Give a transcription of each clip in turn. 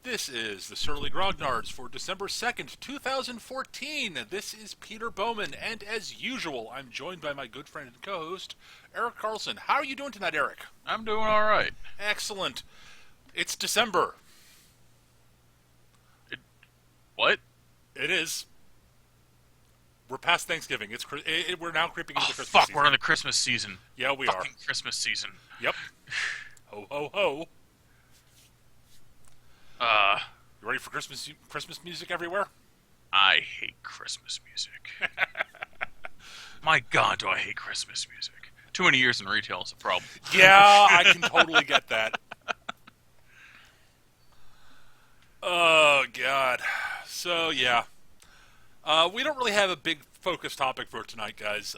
This is the Surly Grognards for December 2nd, 2014. This is Peter Bowman, and as usual, I'm joined by my good friend and co-host, Eric Carlson. How are you doing tonight, Eric? I'm doing all right. Excellent. It's December. What? It is. We're past Thanksgiving. We're now creeping into Oh, the Christmas fuck, season. we're in the Christmas season. Yeah, we Fucking are. Christmas season. Yep. Ho, ho, ho. Uh, You ready for Christmas music everywhere? I hate Christmas music. My God, do I hate Christmas music. Too many years in retail is a problem. Yeah, I can totally get that. Oh, God. So, yeah. We don't really have a big focus topic for tonight, guys.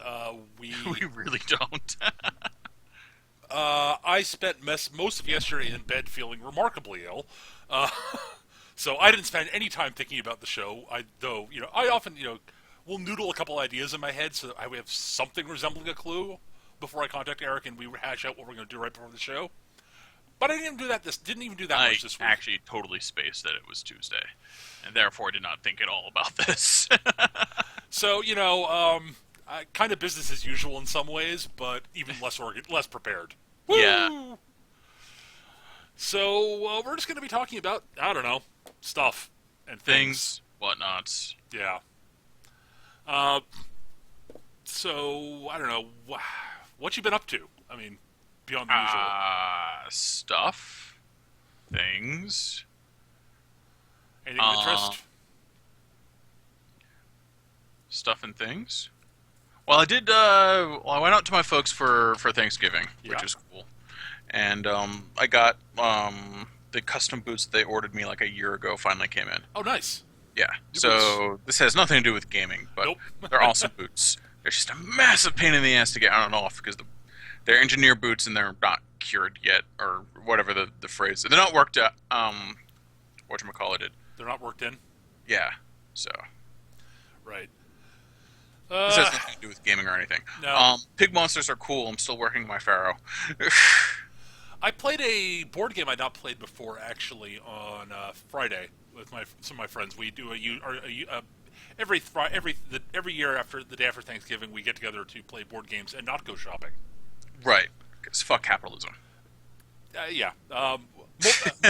We really don't. I spent most of yesterday in bed feeling remarkably ill. So I didn't spend any time thinking about the show. I often, will noodle a couple ideas in my head so that I have something resembling a clue before I contact Eric and we hash out what we're going to do right before the show. But I didn't even do that much this week. I actually totally spaced that it was Tuesday, and therefore did not think at all about this. So, kind of business as usual in some ways, but even less prepared. Woo! Yeah. So, we're just going to be talking about, I don't know, stuff and things. Whatnots. Yeah. So, I don't know, what you been up to? I mean, beyond the usual. Stuff. Things. Anything of interest? Stuff and things. Well, I did. I went out to my folks for Thanksgiving, which is cool, and I got the custom boots that they ordered me like a year ago. Finally came in. Oh, nice. Yeah. New So boots. this has nothing to do with gaming, but Nope. they're awesome boots. They're just a massive pain in the ass to get on and off because they're engineer boots and they're not cured yet, or whatever the phrase. They're not worked out. Whatchamacallit. They're not worked in? Yeah. So. Right. This has nothing to do with gaming or anything. No. Pig monsters are cool. I'm still working my Pharaoh. I played a board game I'd not played before, actually, on Friday with some of my friends. We do every year after the day after Thanksgiving, we get together to play board games and not go shopping. Right. Because fuck capitalism. Yeah.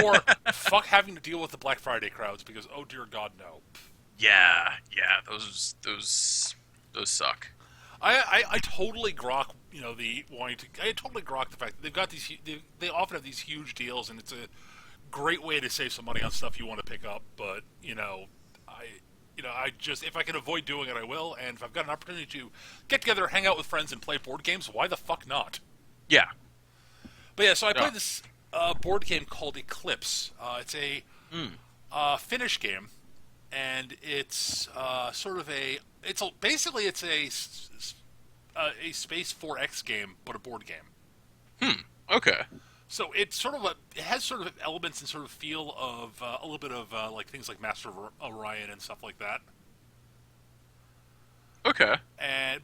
More fuck having to deal with the Black Friday crowds because, oh dear God, no. Yeah. Those suck. I totally grok, I totally grok the fact that they've got they often have these huge deals, and it's a great way to save some money on stuff you want to pick up. But I just, if I can avoid doing it, I will. And if I've got an opportunity to get together, hang out with friends, and play board games, why the fuck not? Yeah. But yeah, so I played this board game called Eclipse. It's a Finnish game, and it's basically a Space 4X game, but a board game. Okay. So it has sort of elements and sort of feel of a little bit of like things like Master of Orion and stuff like that. Okay.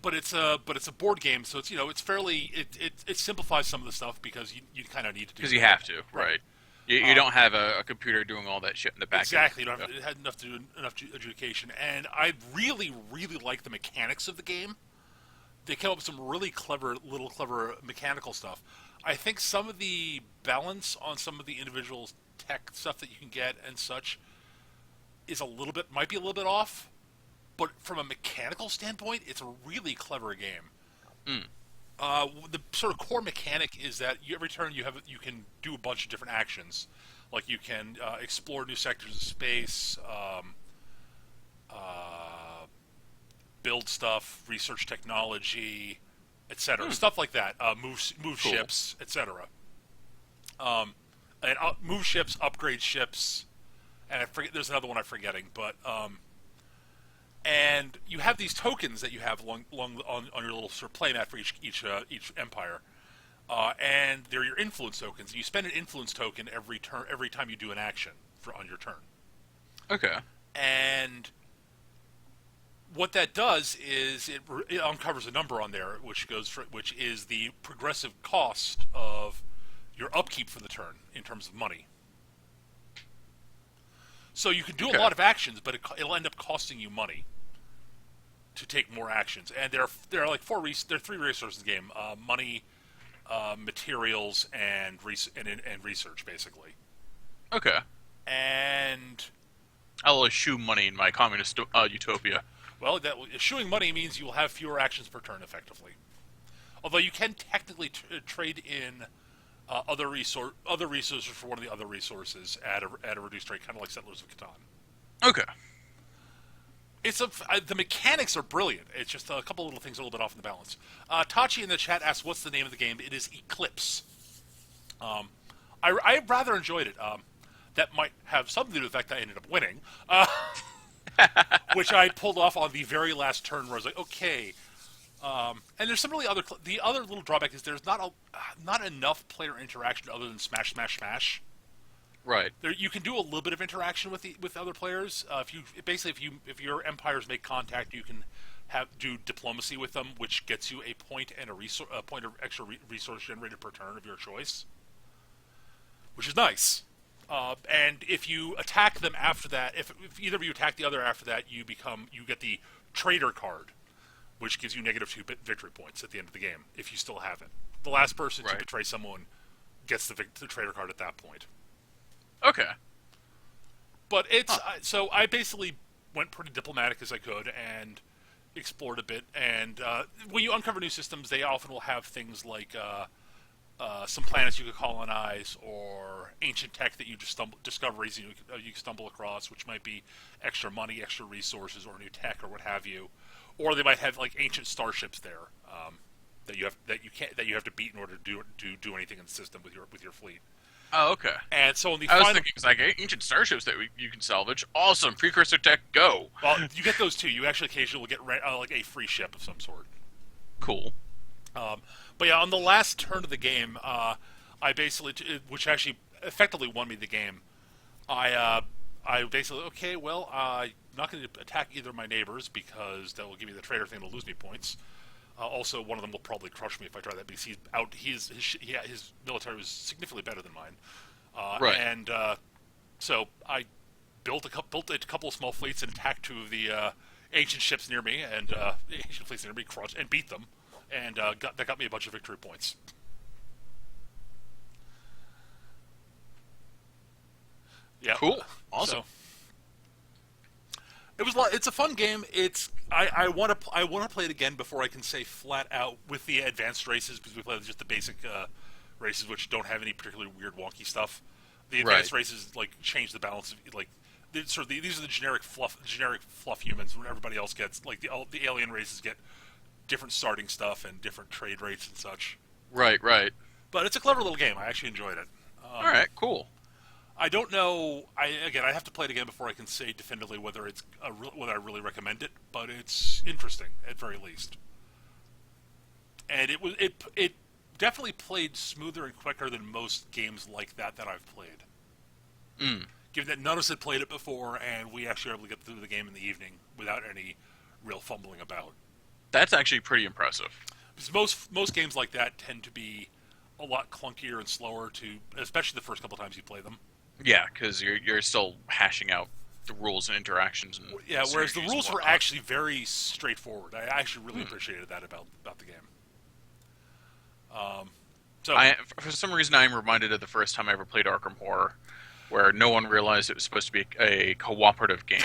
But it's a board game, so it's fairly it simplifies some of the stuff because you kind of need to do because you have to, right? You don't have a computer doing all that shit in the back. Exactly. You don't have, it had enough to do enough adjudication, and I really like the mechanics of the game. They came up with some really clever mechanical stuff. I think some of the balance on some of the individual tech stuff that you can get and such might be a little bit off, but from a mechanical standpoint, it's a really clever game. The sort of core mechanic is that every turn you can do a bunch of different actions, like you can explore new sectors of space, build stuff, research technology, etc. Stuff like that. Move Cool. ships, etc. And move ships, upgrade ships, and I forget. There's another one I'm forgetting, but and you have these tokens that you have along on your little sort of playmat for each empire, and they're your influence tokens. You spend an influence token every time you do an action on your turn. Okay. And what that does is it uncovers a number on there, which is the progressive cost of your upkeep for the turn in terms of money. So you can do a Okay. lot of actions, but it'll end up costing you money to take more actions. And there are like there are three resources in the game: money, materials, and research, basically. Okay. And I'll eschew money in my communist utopia. well, eschewing money means you will have fewer actions per turn, effectively. Although you can technically trade in other resources for one of the other resources at a reduced rate, kind of like Settlers of Catan. Okay. The mechanics are brilliant. It's just a couple little things are a little bit off in the balance. Tachi in the chat asks, "What's the name of the game?" It is Eclipse. I rather enjoyed it. That might have something to do with the fact that I ended up winning, which I pulled off on the very last turn, where I was like, okay. And there's some really the other little drawback is there's not enough player interaction other than smash, smash, smash. Right. You can do a little bit of interaction with other players. If your empires make contact, you can do diplomacy with them, which gets you a point and a point of extra resource generated per turn of your choice, which is nice. And if you attack them after that, if either of you attack the other after that, you get the traitor card, which gives you -2 victory points at the end of the game if you still have it. The last person to betray someone gets the traitor card at that point. Okay. But so I basically went pretty diplomatic as I could and explored a bit. And when you uncover new systems, they often will have things like some planets you could colonize, or ancient tech that you just discoveries you can stumble across, which might be extra money, extra resources, or new tech, or what have you. Or they might have like ancient starships there that you have to beat in order to do anything in the system with your fleet. Oh, okay. And so in the I was thinking, it's like ancient starships that you can salvage. Awesome. Precursor tech, go. Well, you get those too. You actually occasionally will get like a free ship of some sort. Cool. But yeah, on the last turn of the game, I basically, which actually effectively won me the game, I basically, okay, well, I'm not going to attack either of my neighbors because that will give me the traitor thing to lose me points. Also, one of them will probably crush me if I try that because he's out. His military was significantly better than mine. Right. And so I built a couple of small fleets and attacked two of the ancient ships near me and ancient fleets near me, crushed and beat them, and that got me a bunch of victory points. Yeah. Cool. Awesome. So, it's a fun game. I want to play it again before I can say flat out with the advanced races, because we play just the basic races, which don't have any particularly weird wonky stuff. The advanced races like change the balance of like these are the generic fluff humans, where everybody else gets like the alien races get different starting stuff and different trade rates and such. Right. But it's a clever little game. I actually enjoyed it. All right. Cool. I don't know. I have to play it again before I can say definitively whether whether I really recommend it. But it's interesting at very least, and it definitely played smoother and quicker than most games like that I've played. Given that none of us had played it before, and we actually were able to get through the game in the evening without any real fumbling about. That's actually pretty impressive. Because most games like that tend to be a lot clunkier and slower especially the first couple times you play them. Yeah, because you're still hashing out the rules and interactions. And whereas the rules were actually very straightforward. I actually really appreciated that about the game. For some reason, I'm reminded of the first time I ever played Arkham Horror, where no one realized it was supposed to be a cooperative game.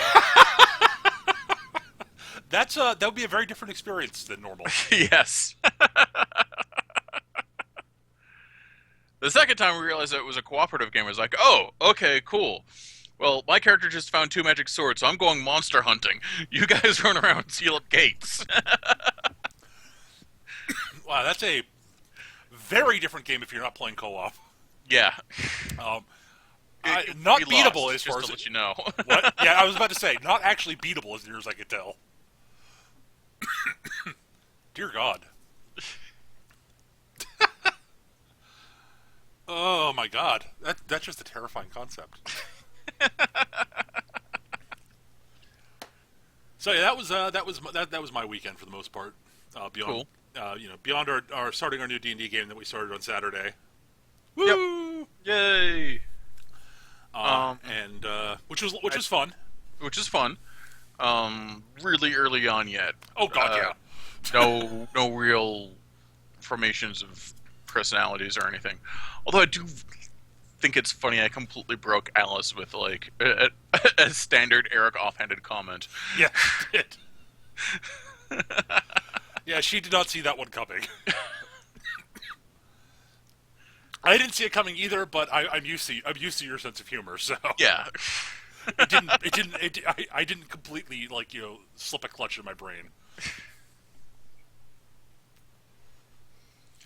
That would be a very different experience than normal. Yes. The second time we realized that it was a cooperative game, I was like, oh, okay, cool. Well, my character just found 2 magic swords, so I'm going monster hunting. You guys run around and seal up gates. Wow, that's a very different game if you're not playing co-op. Yeah. Not beatable as far as... to let you know. What? Yeah, I was about to say, not actually beatable as near as I could tell. Dear God. Oh my God, that's just a terrifying concept. So yeah, that was my weekend for the most part. Beyond, Cool. Beyond our starting our new D&D game that we started on Saturday. Woo! Yep. Yay! And which which was fun. which is fun. Really early on yet. Oh God, yeah. No real formations of personalities or anything. Although I do think it's funny, I completely broke Alice with like a standard Eric offhanded comment. Yeah, she did. Yeah, she did not see that one coming. I didn't see it coming either, but I'm used to your sense of humor, so Yeah. I didn't completely slip a clutch in my brain.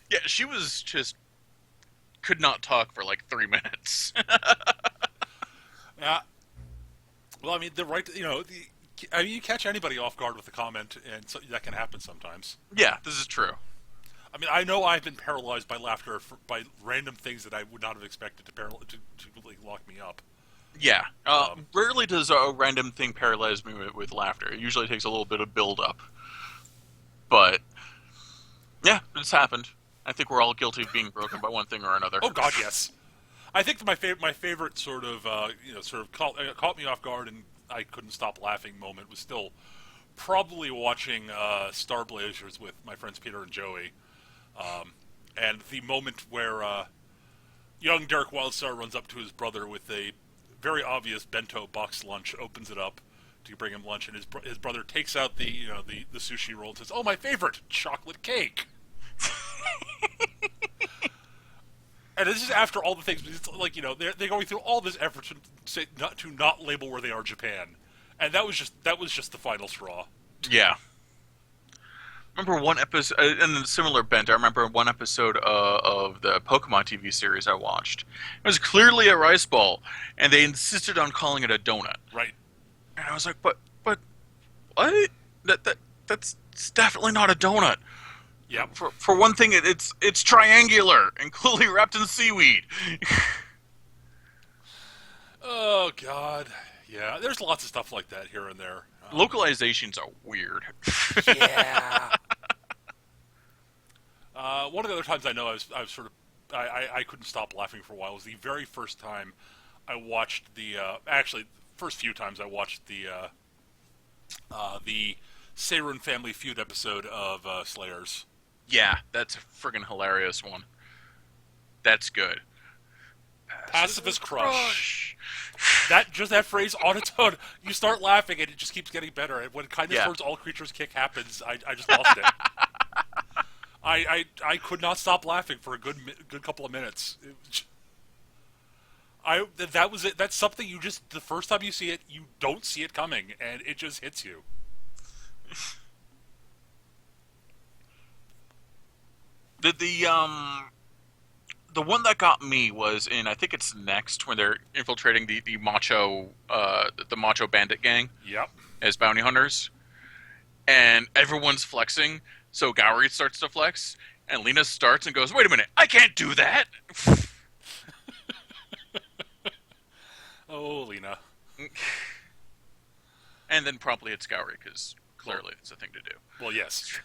Yeah, she was just could not talk for like 3 minutes. Yeah. Well, I mean, you catch anybody off guard with a comment, and so that can happen sometimes. Yeah, this is true. I mean, I know I've been paralyzed by laughter by random things that I would not have expected to lock me up. Yeah. Rarely does a random thing paralyze me with laughter. It usually takes a little bit of build up. But yeah, it's happened. I think we're all guilty of being broken by one thing or another. Oh God, yes. I think that my favorite caught me off guard and I couldn't stop laughing moment was still probably watching Star Blazers with my friends Peter and Joey, and the moment where young Derek Wildstar runs up to his brother with a very obvious bento box lunch, opens it up to bring him lunch, and his brother takes out the sushi roll and says, "Oh, my favorite, chocolate cake." And this is after all the things. It's like they're going through all this effort to not label where they are Japan, and that was just the final straw. Yeah. Remember one episode, in a similar bent, I remember one episode of the Pokemon TV series I watched. It was clearly a rice ball, and they insisted on calling it a donut. Right. And I was like, but what? That's definitely not a donut. Yeah. For one thing, it's triangular and clearly wrapped in seaweed. Oh God. Yeah. There's lots of stuff like that here and there. Localizations are weird. Yeah. One of the other times I know I couldn't stop laughing for a while was the very first time I watched actually first few times I watched the Seirun Family Feud episode of Slayers. Yeah, that's a friggin' hilarious one. That's good. Pacifist crush. That phrase on its own, you start laughing and it just keeps getting better. And when kindness towards all creatures kick happens, I just lost it. I could not stop laughing for a good couple of minutes. That was it. That's something you just the first time you see it, you don't see it coming, and it just hits you. The one that got me was in, I think it's Next, when they're infiltrating the macho bandit gang. Yep. As bounty hunters, and everyone's flexing. So Gowry starts to flex, and Lena starts and goes, "Wait a minute, I can't do that." Oh, Lena. And then promptly hits Gowry because clearly it's a thing to do. Well, yes.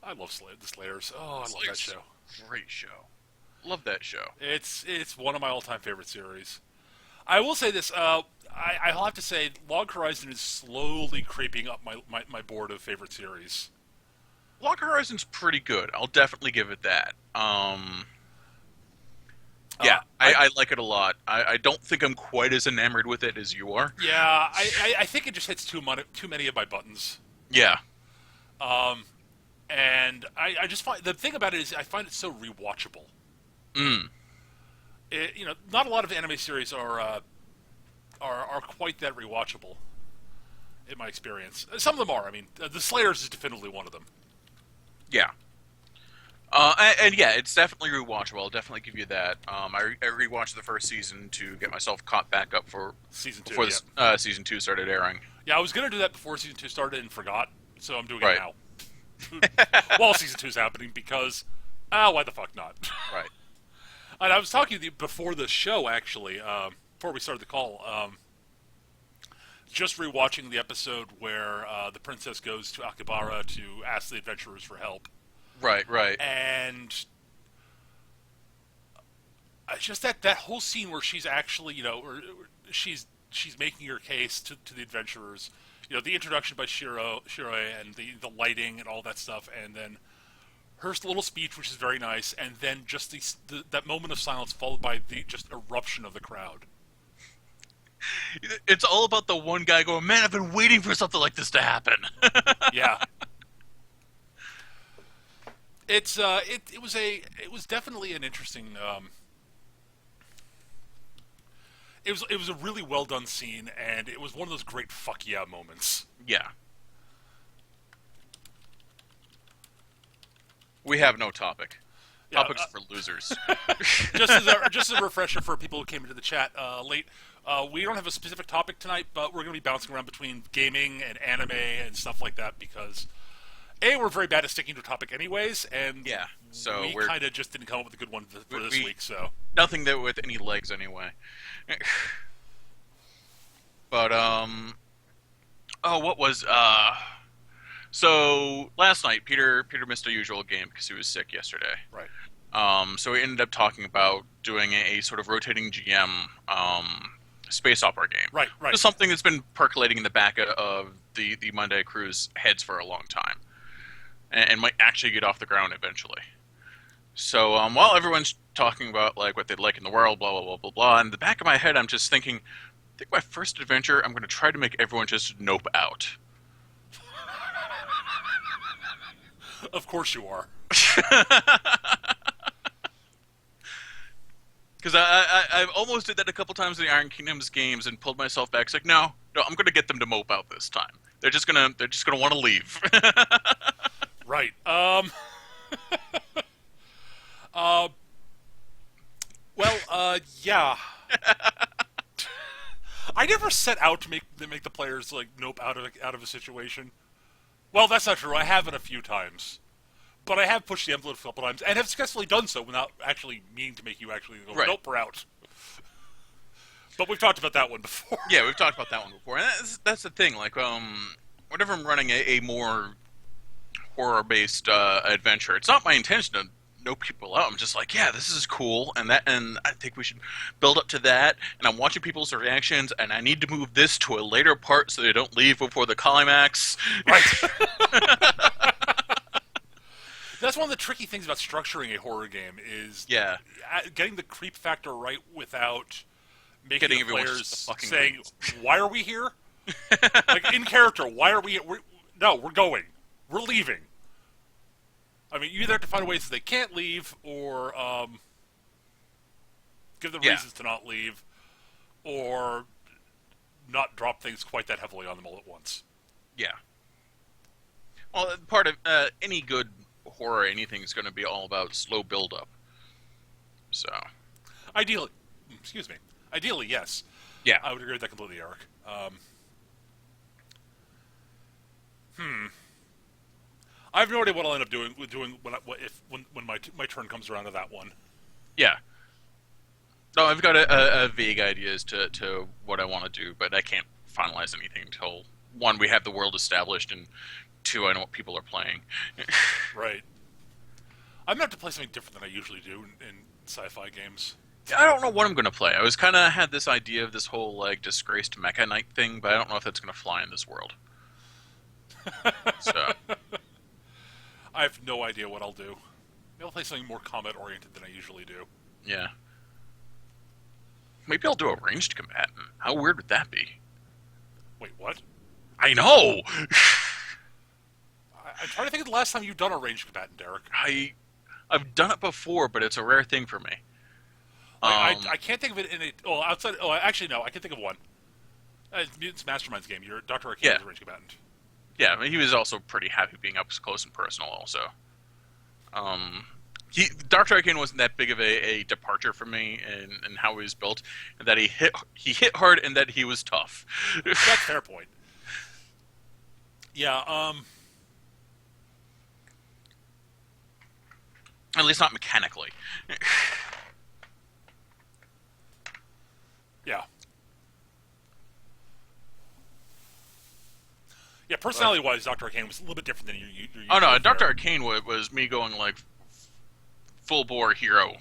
I love the Slayers. Oh, I love that show. Great show. Love that show. It's one of my all-time favorite series. I will say this. I'll have to say, Log Horizon is slowly creeping up my board of favorite series. Log Horizon's pretty good. I'll definitely give it that. Yeah, I like it a lot. I don't think I'm quite as enamored with it as you are. Yeah, I think it just hits too many of my buttons. Yeah. And I just find the thing about it is I find it so rewatchable. Not a lot of anime series are quite that rewatchable, in my experience. Some of them are. I mean, the Slayers is definitively one of them. Yeah. And yeah, it's definitely rewatchable. I'll definitely give you that. I rewatched the first season to get myself caught back up for season 2 before season 2 started airing. Yeah, I was going to do that before season 2 started and forgot, so I'm doing Right. it now. While season 2 is happening because, why the fuck not? Right. And I was talking to you before the show, actually, before we started the call, just rewatching the episode where the princess goes to Akibara to ask the adventurers for help. Right. And just that whole scene where she's actually, or she's making her case to the adventurers. The introduction by Shiro and the lighting and all that stuff, and then her little speech, which is very nice, and then just that moment of silence followed by the just eruption of the crowd. It's all about the one guy going, man, I've been waiting for something like this to happen. Yeah. It was definitely an interesting. It was a really well done scene, and it was one of those great fuck yeah moments. Yeah. We have no topic. Yeah, Topics for losers. just as a refresher for people who came into the chat late, we don't have a specific topic tonight, but we're going to be bouncing around between gaming and anime and stuff like that because we're very bad at sticking to a topic anyways, and yeah, so we kind of just didn't come up with a good one for this week. So nothing that with any legs anyway. But what was so last night Peter missed a usual game because he was sick yesterday. Right. So we ended up talking about doing a sort of rotating GM space opera game. Right. Just something that's been percolating in the back of the Monday Cruise heads for a long time, and might actually get off the ground eventually. So while everyone's talking about like what they'd like in the world, blah blah blah blah blah, in the back of my head I'm just thinking, I think my first adventure I'm going to try to make everyone just nope out. Of course you are. Because I've almost did that a couple times in the Iron Kingdoms games and pulled myself back. It's like, no, I'm going to get them to mope out this time. They're just gonna want to leave. Right. Yeah. I never set out to make the players like nope out of a situation. Well, that's not true. I haven't a few times, but I have pushed the envelope a couple times and have successfully done so without actually meaning to make you actually go right. Nope, we're out. But we've talked about that one before. Yeah, we've talked about that one before, and that's the thing. Like, whenever I'm running a more horror-based adventure, it's not my intention to know people out. I'm just like, yeah, this is cool, and I think we should build up to that. And I'm watching people's reactions, and I need to move this to a later part so they don't leave before the climax. Right. That's one of the tricky things about structuring a horror game is getting the creep factor right without making the players saying, "Why are we here?" Like in character, why are we? No, we're going. We're leaving. I mean, you either have to find ways that they can't leave, or give them reasons to not leave, or not drop things quite that heavily on them all at once. Yeah. Well, part of any good horror, anything is going to be all about slow build-up. So, ideally, yes. Yeah, I would agree with that completely, Eric. I have no idea what I'll end up doing when my turn comes around to that one. Yeah. No, I've got a vague ideas to what I want to do, but I can't finalize anything until, one, we have the world established, and two, I know what people are playing. Right. I'm going to have to play something different than I usually do in sci-fi games. I don't know what I'm going to play. I was kind of had this idea of this whole like disgraced mecha knight thing, but I don't know if that's going to fly in this world. So I have no idea what I'll do. Maybe I'll play something more combat-oriented than I usually do. Yeah. Maybe I'll do a ranged combatant. How weird would that be? Wait, what? I know! I'm trying to think of the last time you've done a ranged combatant, Derek. I've done it before, but it's a rare thing for me. I can't think of it in a... Oh, outside... Oh, actually, no. I can think of one. It's Mastermind's game. Your Dr. Arcane is a ranged combatant. Yeah, he was also pretty happy being up close and personal also. Dr. Arcane wasn't that big of a departure for me in how he was built, and that he hit hard and that he was tough. That's a fair point. Yeah, At least not mechanically. Yeah. Yeah, personality-wise, Dr. Arcane was a little bit different than your Oh no, Dr. Arcane was me going like full-bore hero.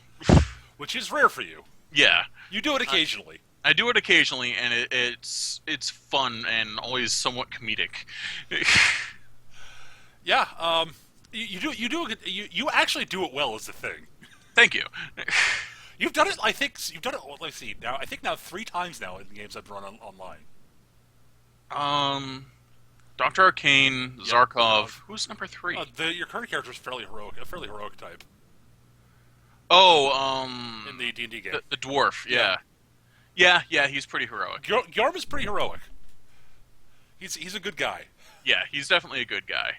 which is rare for you. Yeah, You do it occasionally. I do it occasionally, and it's fun and always somewhat comedic. Yeah, you do you actually do it well is the thing. Thank you. You've done it. I think you've done it. Well, let's see. Now I think 3 times now in games I've run online. Dr. Arcane, Zarkov. Who's number 3? Your current character is fairly heroic, a fairly heroic type Oh, in the D&D game. the dwarf. Yeah, he's pretty heroic. Yarm is pretty heroic. He's a good guy. Yeah, he's definitely a good guy.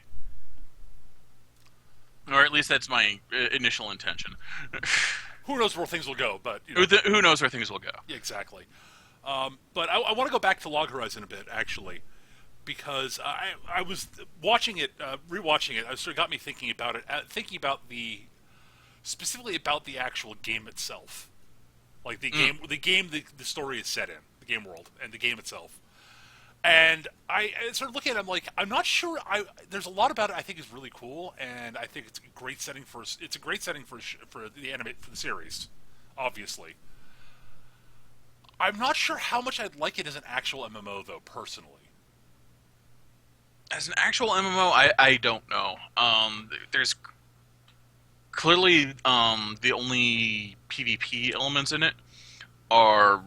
Or at least that's my initial intention. Who knows where things will go, but Who knows where things will go? Yeah, exactly. But I want to go back to Log Horizon a bit, actually, because I was watching it, rewatching it. It sort of got me thinking about it, specifically about the actual game itself, like the story is set in the game world and the game itself. And I started looking at it, I'm like, I'm not sure. There's a lot about it I think is really cool, and I think it's a great setting for the series, obviously. I'm not sure how much I'd like it as an actual MMO, though, personally. As an actual MMO, I don't know. There's clearly the only PvP elements in it are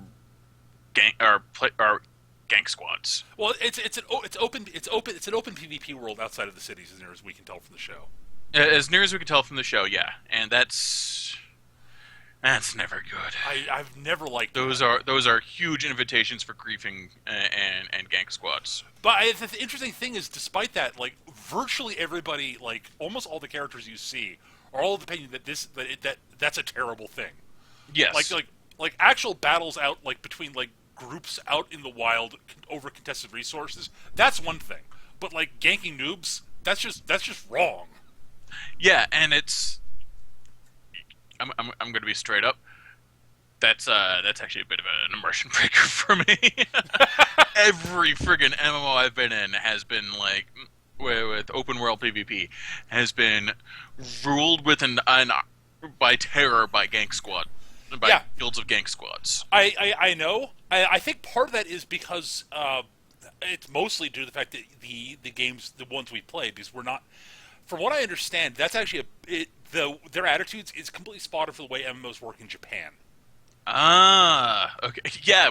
gank squads. Well, it's an open PvP world outside of the cities, as near as we can tell from the show. As near as we can tell from the show, yeah, and that's never good. I've never liked those. That. Those are huge invitations for griefing and gank squads. But the interesting thing is, despite that, like virtually everybody, like almost all the characters you see, are all of the opinion that that's a terrible thing. Yes. Like actual battles out like between like groups out in the wild over contested resources, that's one thing. But like ganking noobs, that's just wrong. Yeah, and I'm going to be straight up. That's actually a bit of an immersion breaker for me. Every friggin' MMO I've been in has been like with open world PvP has been ruled with by terror by gank squad. By guilds of gank squads. I know. I think part of that is because it's mostly due to the fact that the games, the ones we play, because we're not. From what I understand, that's actually their attitudes is completely spotted for the way MMOs work in Japan. Ah, okay, yeah,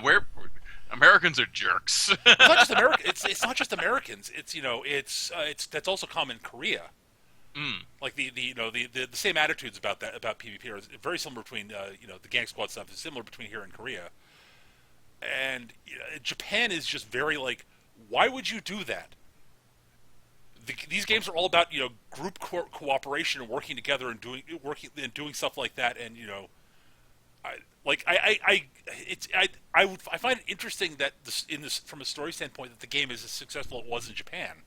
Americans are jerks. It's not just It's not just Americans. It's that's also common in Korea. Like the same attitudes about PvP are very similar between the gang squad stuff is similar between here and Korea, and Japan is just very like, why would you do that? These games are all about group cooperation and working together and doing stuff like that, and I find it interesting that from a story standpoint that the game is as successful as it was in Japan,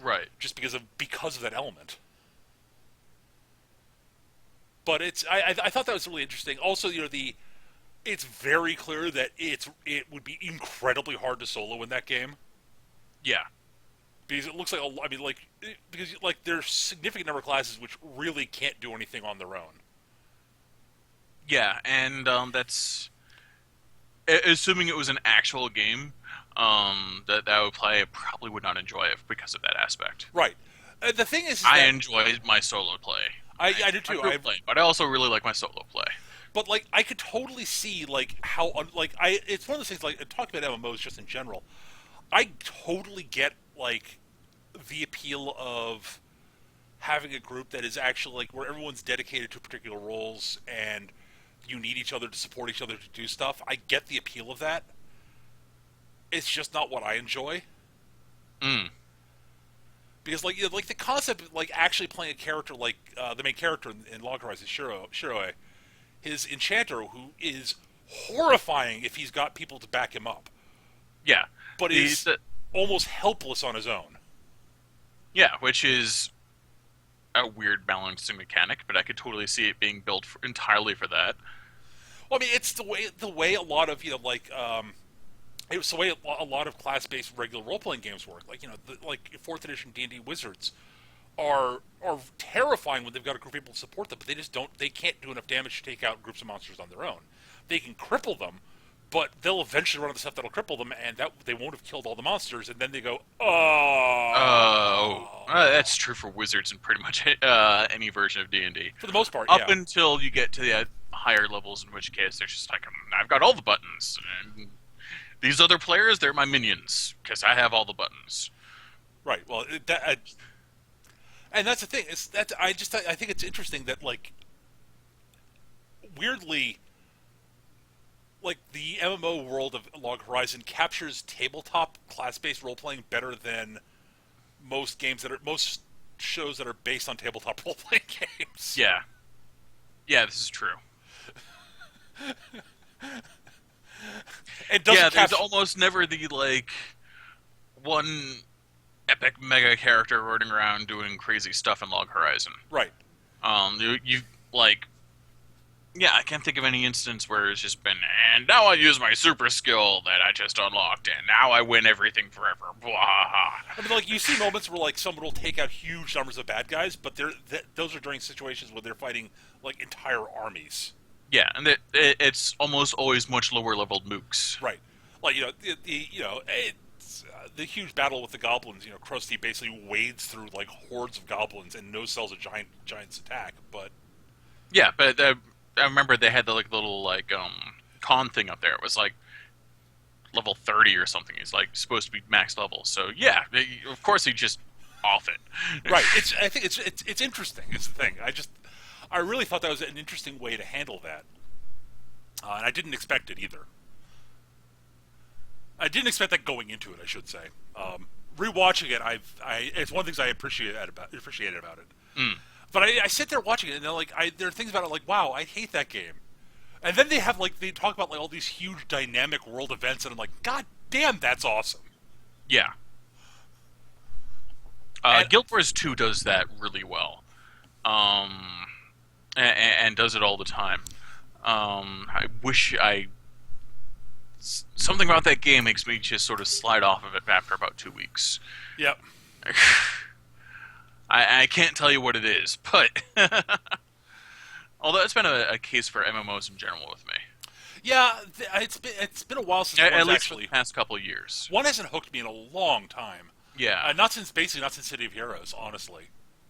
right? Just because of that element. But I thought that was really interesting. Also, it's very clear that it would be incredibly hard to solo in that game. Yeah, because it looks like because there's a significant number of classes which really can't do anything on their own. Yeah, and that's assuming it was an actual game that I would play. I probably would not enjoy it because of that aspect. Right. The thing is I enjoy my solo play. I do too. But I also really like my solo play. But I could totally see how it's one of those things talking about MMOs just in general. I totally get the appeal of having a group that is actually where everyone's dedicated to particular roles and you need each other to support each other to do stuff. I get the appeal of that. It's just not what I enjoy. Because the concept of actually playing a character the main character in Log Horizon, Shiroe, his enchanter, who is horrifying if he's got people to back him up. Yeah, but he's almost helpless on his own. Yeah, which is a weird balancing mechanic, but I could totally see it being built entirely for that. Well, I mean, it's the way a lot of it was the way a lot of class-based regular role-playing games work. 4th edition D&D wizards are terrifying when they've got a group of people to support them, but they can't do enough damage to take out groups of monsters on their own. They can cripple them, but they'll eventually run into stuff that'll cripple them, and that they won't have killed all the monsters, and then they go, oh. That's true for wizards in pretty much any version of D&D. For the most part, Up until you get to the higher levels, in which case they're just like, I've got all the buttons. And these other players, they're my minions, because I have all the buttons. Right. Well, and that's the thing. I think it's interesting that, like, weirdly, like, the MMO world of Log Horizon captures tabletop class-based role-playing better than most shows that are based on tabletop role-playing games. Yeah. Yeah, this is true. There's almost never the, like, one epic mega character running around doing crazy stuff in Log Horizon. Right. You like, yeah, I can't think of any instance where it's just been, and now I use my super skill that I just unlocked, and now I win everything forever. Blah. I mean, like, you see moments where, like, someone will take out huge numbers of bad guys, but those are during situations where they're fighting, like, entire armies. Yeah, and it's almost always much lower leveled mooks. Right. Like, the huge battle with the goblins, Krusty basically wades through, like, hordes of goblins and no-sells a giant's attack, but... Yeah, but I remember they had the, like, little, like, con thing up there. It was, like, level 30 or something. He's, like, supposed to be max level. So, yeah, of course he just off it. Right. I think it's interesting, is the thing. I really thought that was an interesting way to handle that. And I didn't expect it either. I didn't expect that going into it, I should say. Rewatching it, it's one of the things I appreciated about it. Mm. But I sit there watching it, and there are things about it like, wow, I hate that game. And then they talk about, like, all these huge dynamic world events, and I'm like, God damn, that's awesome. Yeah. Guild Wars 2 does that really well. And does it all the time. I wish something about that game makes me just sort of slide off of it after about 2 weeks. Yep. I can't tell you what it is, but although it's been a case for MMOs in general with me. Yeah, it's been a while since at least for the past couple of years. One hasn't hooked me in a long time. Yeah, not since City of Heroes, honestly.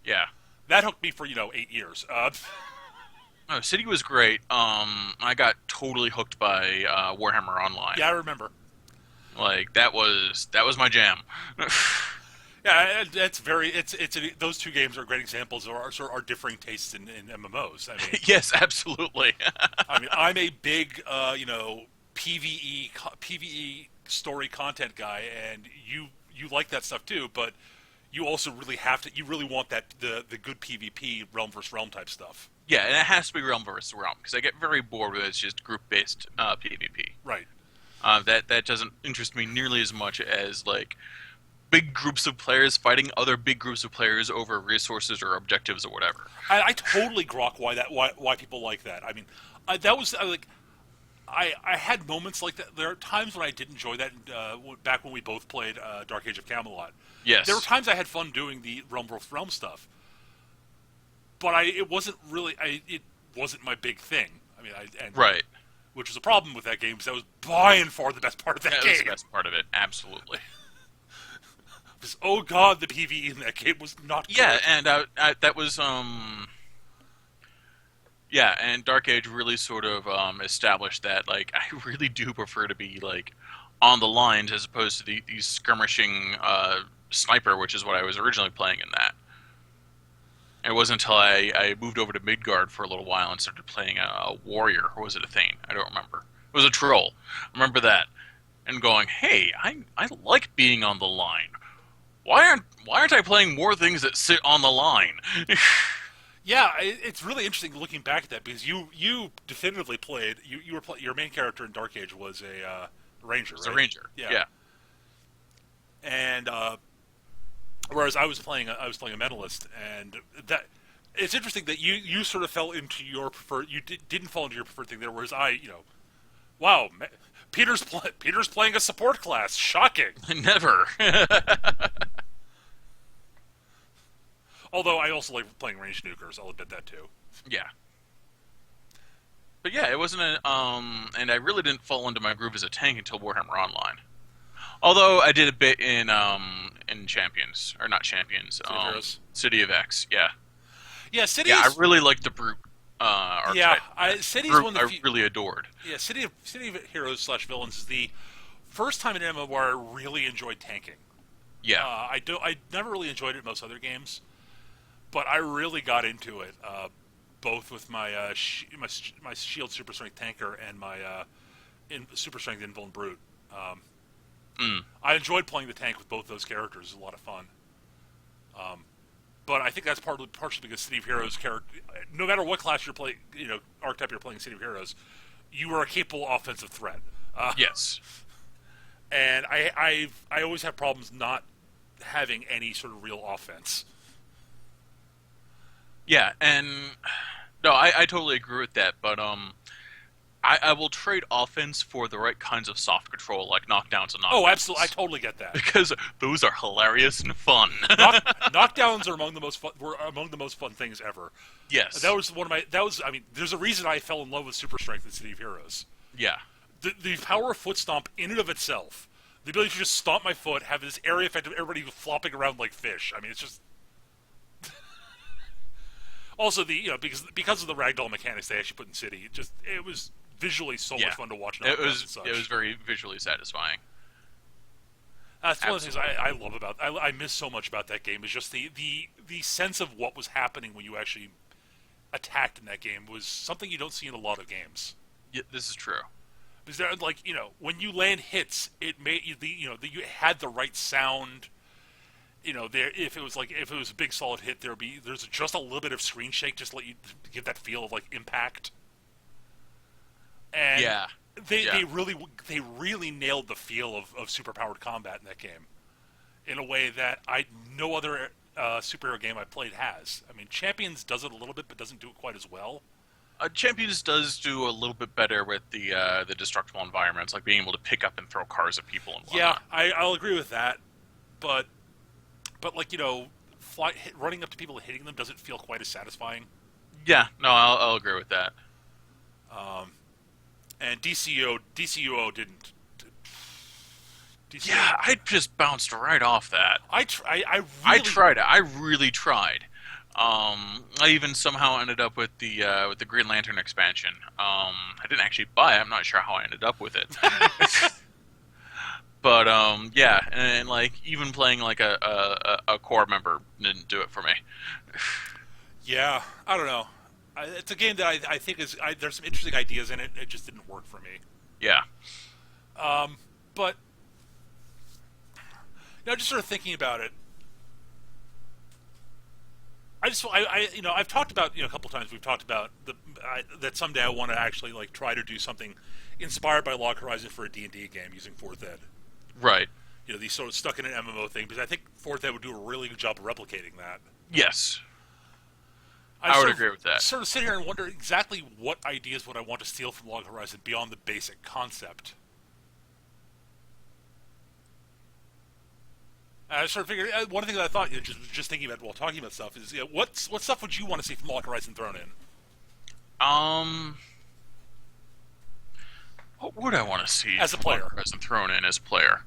Yeah, that hooked me for 8 years. No, City was great. I got totally hooked by Warhammer Online. Yeah, I remember. Like that was my jam. Yeah, those two games are great examples of our differing tastes in MMOs. I mean, yes, absolutely. I mean, I'm a big PvE story content guy, and you like that stuff too, but you also really you really want the good PvP realm versus realm type stuff. Yeah, and it has to be realm versus realm, because I get very bored with it. It's just group-based PvP. Right. That doesn't interest me nearly as much as, like, big groups of players fighting other big groups of players over resources or objectives or whatever. I totally grok why people like that. I mean, that was like, I had moments like that. There are times when I did enjoy that. Back when we both played Dark Age of Camelot. Yes. There were times I had fun doing the realm versus realm stuff, but it wasn't my big thing. I mean, right. Which was a problem with that game, because that was by and far the best part of that game. That was the best part of it, absolutely. Because, oh god, the PvE in that game was not good. Yeah, and that was, yeah, and Dark Age really sort of established that, like, I really do prefer to be, like, on the lines as opposed to these skirmishing sniper, which is what I was originally playing in that. It wasn't until I moved over to Midgard for a little while and started playing a warrior, or was it a Thane? I don't remember. It was a troll. I remember that. And going, hey, I like being on the line. Why aren't I playing more things that sit on the line? Yeah, it's really interesting looking back at that, because you definitively played. Your main character in Dark Age was a ranger. It's right? a ranger. Yeah. And whereas I was playing a mentalist, and that it's interesting that you sort of fell into your preferred. You didn't fall into your preferred thing there, whereas wow, Peter's playing a support class. Shocking. Never. Although I also like playing ranged nukers, I'll admit that too. Yeah. But yeah, it wasn't and I really didn't fall into my groove as a tank until Warhammer Online. Although I did a bit in Champions, or not Champions, City of Heroes. City of X, yeah. Yeah, Cities. Yeah, I really liked the Brute Yeah, archetype. Cities Brute one of the I really adored. Yeah, City of Heroes / Villains is the first time in MMO where I really enjoyed tanking. Yeah. I never really enjoyed it in most other games, but I really got into it. Both with my my shield super strength tanker and my super strength invuln brute. I enjoyed playing the tank with both those characters. It was a lot of fun. But I think that's partially because City of Heroes character, no matter what class you're playing, archetype you're playing City of Heroes, you are a capable offensive threat. Yes. And I always have problems not having any sort of real offense. Yeah, and no, I totally agree with that, but I will trade offense for the right kinds of soft control, like knockdowns and knockdowns. Oh, absolutely, I totally get that. Because those are hilarious and fun. Knockdowns are among the most fun things ever. Yes. I mean, there's a reason I fell in love with Super Strength in City of Heroes. Yeah. The power of foot stomp in and of itself, the ability to just stomp my foot, have this area effect of everybody flopping around like fish. I mean, it's just. Also, because of the ragdoll mechanics they actually put in City, it was visually so much fun to watch. It was very visually satisfying. That's one of the things I love about. I miss so much about that game is just the sense of what was happening when you actually attacked in that game was something you don't see in a lot of games. Yeah, this is true. Because there, when you land hits, it made you had the right sound. If it was a big solid hit, there's just a little bit of screen shake just to let you get that feel of like impact. And yeah. They really nailed the feel of superpowered combat in that game, in a way that no other superhero game I played has. I mean, Champions does it a little bit, but doesn't do it quite as well. Champions does do a little bit better with the destructible environments, like being able to pick up and throw cars at people and whatnot. Yeah, I'll agree with that, but running up to people and hitting them doesn't feel quite as satisfying. Yeah, no, I'll agree with that. And DCUO didn't. Yeah, I just bounced right off that. I tried it. I really tried. I even somehow ended up with the Green Lantern expansion. I didn't actually buy it. I'm not sure how I ended up with it. But yeah, and like even playing like a core member didn't do it for me. Yeah, I don't know. It's a game that I think there's some interesting ideas in it. It just didn't work for me. Yeah. But just sort of thinking about it, I've talked about a couple times. We've talked about that someday I want to actually like try to do something inspired by Log Horizon for a D&D game using 4th Ed. Right. These sort of stuck in an MMO thing, because I think 4th Ed would do a really good job of replicating that. Yes. I would agree with that. Sort of sit here and wonder exactly what ideas would I want to steal from Log Horizon beyond the basic concept. I sort of figured one thing that I thought, just thinking about while talking about stuff, is what stuff would you want to see from Log Horizon thrown in? What would I want to see as a player? Log Horizon thrown in as a player?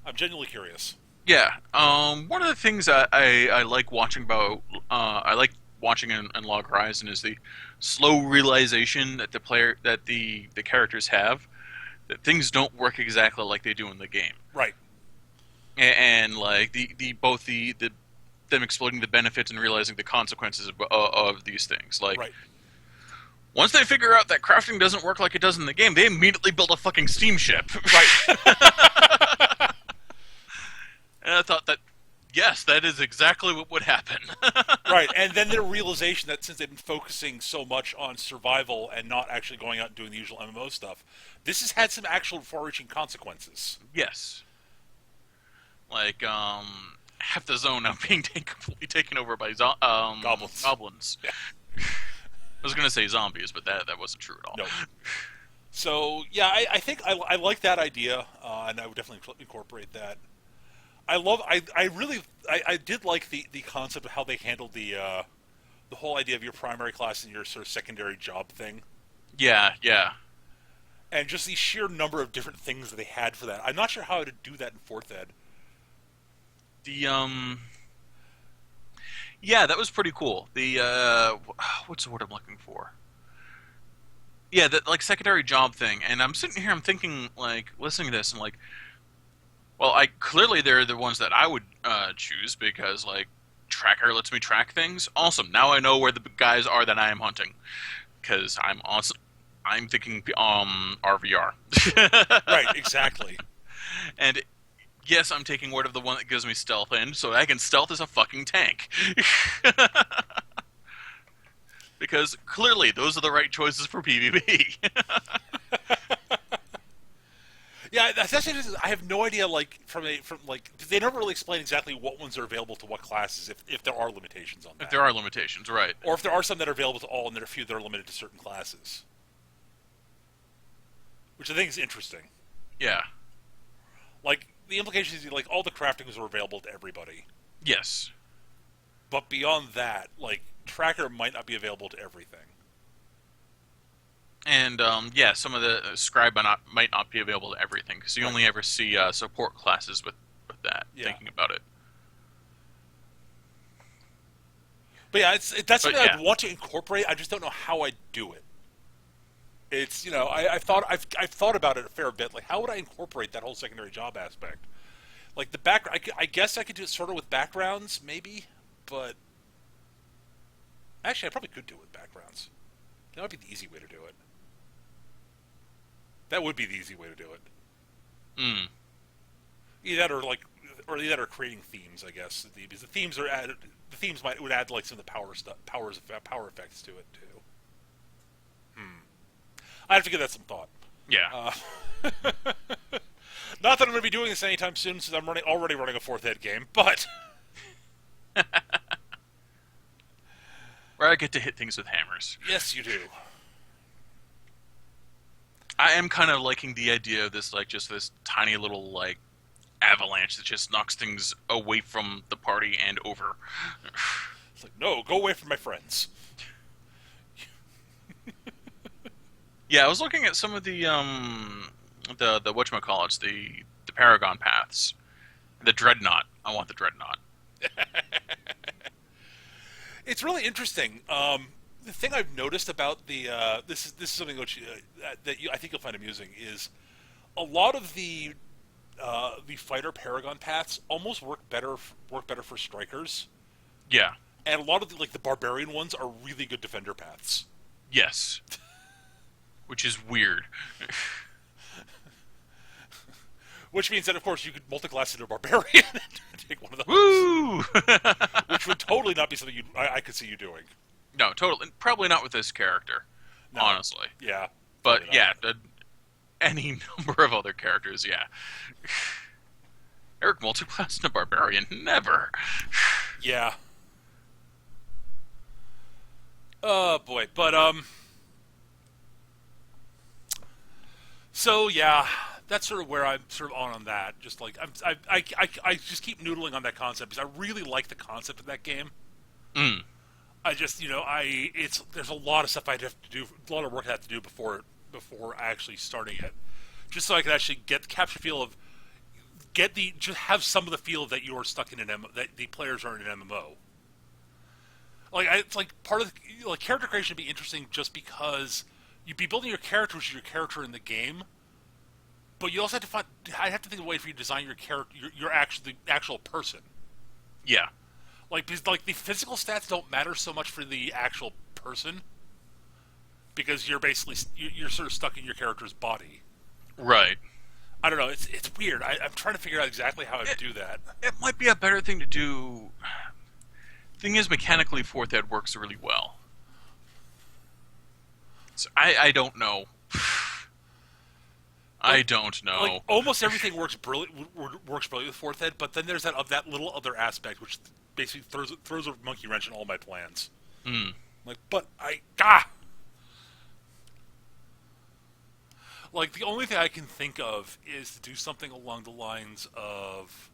I'm genuinely curious. Yeah. One of the things I like watching about in Log Horizon is the slow realization that the characters have that things don't work exactly like they do in the game. Right. And like them exploiting the benefits and realizing the consequences of these things. Like, right. Once they figure out that crafting doesn't work like it does in the game, they immediately build a fucking steamship. Right. And I thought that, yes, that is exactly what would happen. Right, and then their realization that since they've been focusing so much on survival and not actually going out and doing the usual MMO stuff, this has had some actual far-reaching consequences. Yes. Like, half the zone now being completely taken over by goblins. Yeah. I was going to say zombies, but that wasn't true at all. No. So, yeah, I think I like that idea, and I would definitely incorporate that. I really I did like the concept of how they handled the whole idea of your primary class and your sort of secondary job thing, Yeah, yeah. and just the sheer number of different things that they had for that. I'm not sure how to do that in fourth ed. The yeah, that was pretty cool. The what's the word I'm looking for? Yeah, that like secondary job thing. And I'm sitting here, I'm thinking, like, listening to this, I'm like, well, I clearly they're the ones that I would choose because like tracker lets me track things. Awesome. Now I know where the guys are that I am hunting because I'm awesome. I'm thinking RVR. Right, exactly. And yes, I'm taking word of the one that gives me stealth in, so I can stealth as a fucking tank. Because clearly those are the right choices for PvP. Yeah, that's actually just, I have no idea. Like from like they never really explain exactly what ones are available to what classes, if there are limitations on If that, there are limitations, right? or if there are some that are available to all and there are a few that are limited to certain classes, which I think is interesting. Yeah. Like the implications, like all the craftings are available to everybody, Yes. but beyond that, like tracker might not be available to everything. And yeah, some of the scribe might not be available to everything because you Right. only ever see support classes with that. Yeah. Thinking about it, But yeah, that's but something yeah, I'd want to incorporate. I just don't know how I'd do it. It's I've thought about it a fair bit. Like how would I incorporate that whole secondary job aspect? Like the back, I guess I could do it sort of with backgrounds, maybe, but actually I probably could do it with backgrounds. That would be the easy way to do it. That would be the easy way to do it. mm, Either that or like, or either that or creating themes. I guess because the themes are added. The themes would add like some of the power stuff, power effects to it too. I have to give that some thought. yeah. Not that I'm going to be doing this anytime soon, since I'm already running a fourth ed game. But Where I get to hit things with hammers. yes, you do. I am kind of liking the idea of this, like just this tiny little like avalanche that just knocks things away from the party and over. It's like, no, go away from my friends. Yeah, I was looking at some of the whatchamacallits, the Paragon paths. The Dreadnought. I want the Dreadnought. It's really interesting. The thing I've noticed about this is something which I think you'll find amusing is a lot of the fighter Paragon paths almost work better for strikers, Yeah. and a lot of the barbarian ones are really good defender paths. Yes. Which is weird. Which means that of course you could multi-class into a barbarian and take one of those, Woo! which would totally not be something I could see you doing. No, totally. Probably not with this character, No. honestly. Yeah, But probably yeah, not. any number of other characters, yeah. Eric multi-class into barbarian, never. Yeah. Oh boy, but so yeah, that's sort of where I'm sort of on that. Just like I just keep noodling on that concept because I really like the concept of that game. Mm. I just there's a lot of stuff I'd have to do, a lot of work I have to do before actually starting it, just so I can actually capture the feel of just have some of the feel that you are stuck in that the players are in an MMO. Like it's like part of like character creation would be interesting just because you'd be building your character, which is your character in the game, but you also have to find. I have to think of a way for you to design your character, the actual person. Yeah. Like because like the physical stats don't matter so much for the actual person, because you're basically you're sort of stuck in your character's body. Right. I don't know. It's weird. I'm trying to figure out exactly how I do that. It might be a better thing to do. Thing is, mechanically, Fourth Ed works really well. So I don't know. I don't know. Like almost everything works brilliantly with fourth ed, but then there's that little other aspect which basically throws a monkey wrench in all my plans. Mm. Like, but like the only thing I can think of is to do something along the lines of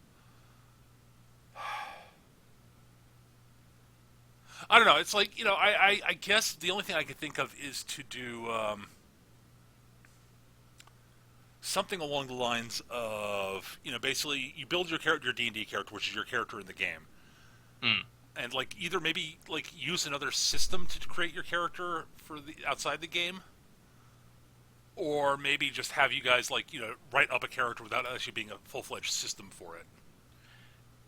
I don't know. It's like, I guess the only thing I could think of is to do something along the lines of, basically you build your character, your D&D character, which is your character in the game, Hmm. and like either maybe like use another system to create your character for the outside the game, or maybe just have you guys like write up a character without actually being a full-fledged system for it.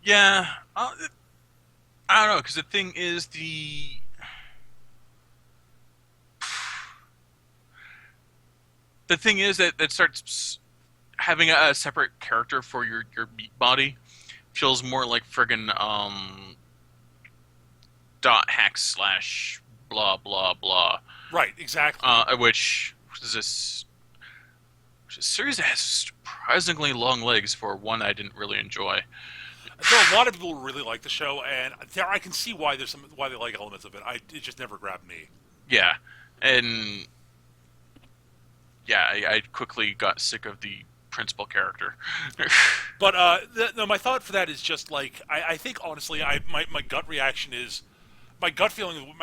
Yeah, I don't know, because the thing is, the thing is that starts having a separate character for your meat body feels more like friggin' dot hack slash blah blah blah, Right, exactly. which is which is a series that has surprisingly long legs for one I didn't really enjoy. There are a lot of people who really like the show, and there I can see why they like elements of it. It just never grabbed me. Yeah, and yeah, I quickly got sick of the principal character. But no, my thought for that is just like I think honestly, my gut reaction is my gut feeling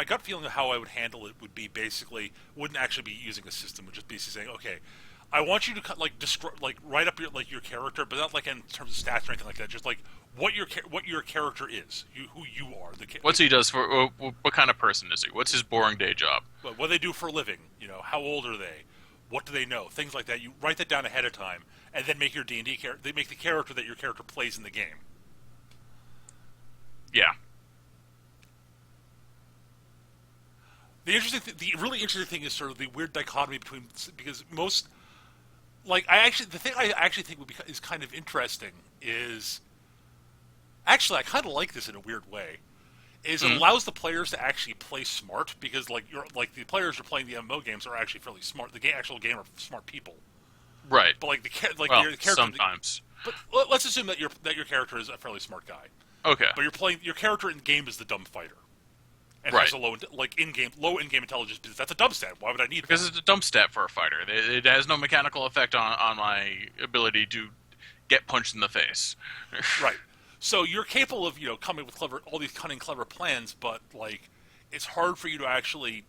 of how I would handle it would be basically wouldn't actually be using a system, would just be saying, okay, I want you to write up your character, but not like in terms of stats or anything like that. Just like what your character is, who you are, What's he does for? What kind of person is he? What's his boring day job? what they do for a living. How old are they? What do they know? Things like that. You write that down ahead of time, and then make your D&D character. They make the character that your character plays in the game. Yeah, The really interesting thing is sort of the weird dichotomy between because most the thing I actually think is kind of interesting is actually I kind of like this in a weird way is it mm, allows the players to actually play smart because the players who are playing the MMO games are actually fairly smart. The actual game are smart people, right. but Well, the character. sometimes. But let's assume that your character is a fairly smart guy, Okay, but your character in game is the dumb fighter and right. has a low in game intelligence because that's a dumb stat. Why would I need Because that? it's a dump stat for a fighter. It has no mechanical effect on my ability to get punched in the face. Right. So you're capable of coming with all these cunning, clever plans, but it's hard for you to actually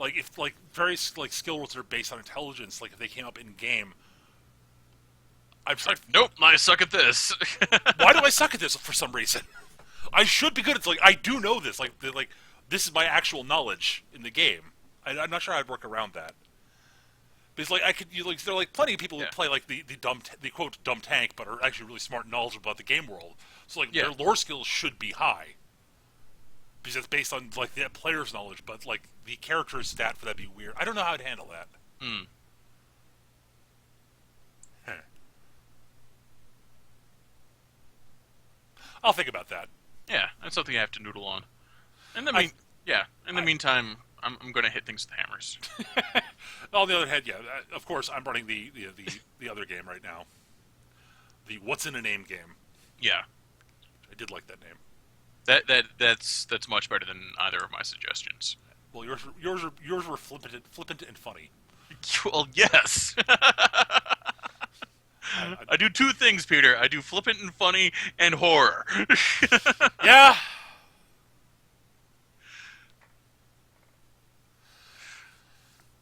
if various skill rules that are based on intelligence, if they came up in game. I'm It's like, like, nope, I suck at this. why do I suck at this for some reason? I should be good. It's I do know this. This is my actual knowledge in the game. I'm not sure how I'd work around that. Because I could there are plenty of people who Yeah. play the quote dumb tank, but are actually really smart and knowledgeable about the game world. So Yeah. their lore skills should be high because it's based on the player's knowledge. But the character's stat for that be weird. I don't know how I'd handle that. Hmm. Huh. I'll think about that. Yeah, that's something I have to noodle on. In the I- mean, yeah. In the I- meantime, I'm going to hit things with hammers. On the other hand, yeah, of course, I'm running the other game right now. The What's in a Name game. Yeah, I did like that name. that's much better than either of my suggestions. Well, yours were flippant and funny. Well, yes. I do two things, Peter. I do flippant and funny and horror. Yeah.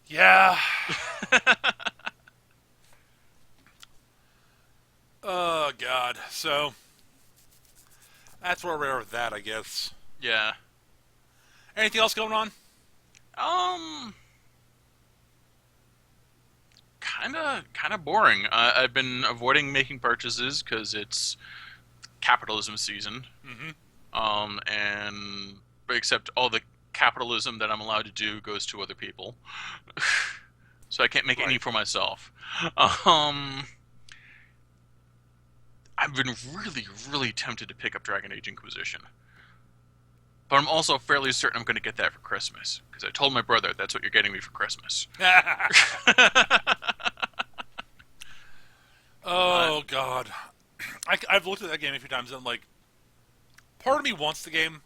Yeah. Oh God. So that's where we are with that, I guess. Yeah. Anything else going on? Um. Kind of boring. I've been avoiding making purchases because it's capitalism season. Mm-hmm. And except all the capitalism that I'm allowed to do goes to other people, so I can't make any Right. for myself. Um, I've been really tempted to pick up Dragon Age Inquisition, but I'm also fairly certain I'm going to get that for Christmas because I told my brother that's what you're getting me for Christmas. Oh God. I've looked at that game a few times and I'm like, part of me wants the game,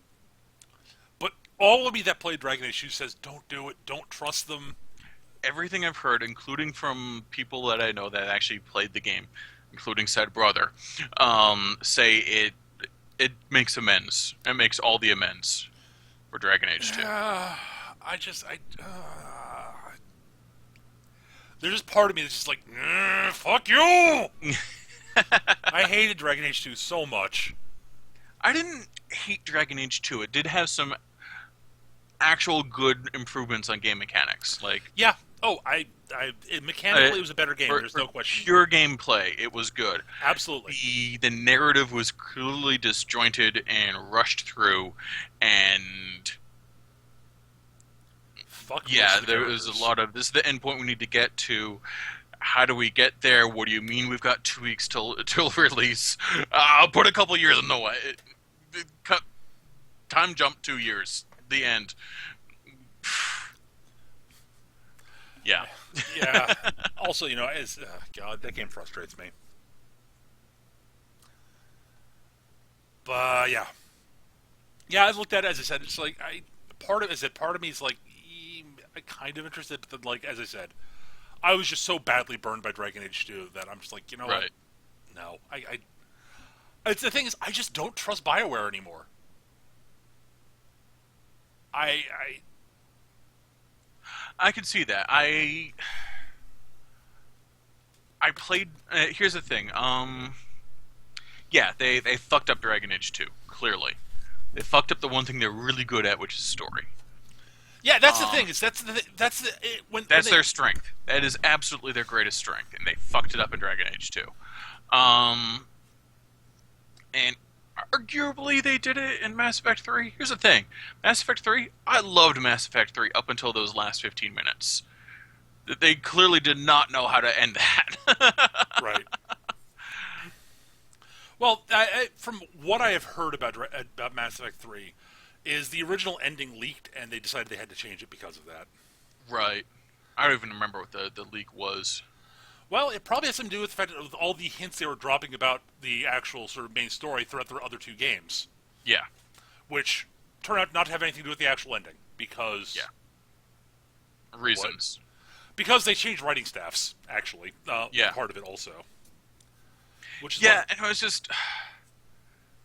but all of me that played Dragon Age 2 says don't do it, don't trust them. Everything I've heard, including from people that I know that actually played the game, including said brother, say it makes amends. It makes all the amends. for Dragon Age 2. I just, there's just part of me that's just like, fuck you! I hated Dragon Age 2 so much. I didn't hate Dragon Age 2. It did have some actual good improvements on game mechanics. Like, Yeah. Oh, mechanically it was a better game. There's no question. Pure gameplay, it was good. Absolutely. The narrative was clearly disjointed and rushed through, and Fuck yeah, there was a lot of, this is the endpoint we need to get to. How do we get there? What do you mean we've got 2 weeks till release? I'll put a couple years in the way. Time jump 2 years. The end. Yeah. Yeah. Also, God, that game frustrates me. But yeah. Yeah, I looked at it, as I said, it's like part of me is like I kind of interested, but then, like, as I said, I was just so badly burned by Dragon Age 2 that I'm just like, you know what? Right. No. It's the thing is, I just don't trust Bioware anymore. I can see that. I played. Here's the thing. Yeah, they fucked up Dragon Age 2. Clearly, they fucked up the one thing they're really good at, which is story. Yeah, that's the thing. That's Their strength. That is absolutely their greatest strength, and they fucked it up in Dragon Age 2. And arguably they did it in Mass Effect 3. Here's the thing. Mass Effect 3, I loved Mass Effect 3 up until those last 15 minutes. They clearly did not know how to end that. Right. Well, from what I have heard about Mass Effect 3, is the original ending leaked, and they decided they had to change it because of that. Right. I don't even remember what the leak was. Well, it probably has something to do with the fact that with all the hints they were dropping about the actual sort of main story throughout their other 2 games. Yeah. Which turned out not to have anything to do with the actual ending, because... Yeah. Reasons. What? Because they changed writing staffs, actually. Yeah. Part of it also. Which is yeah, and it was just...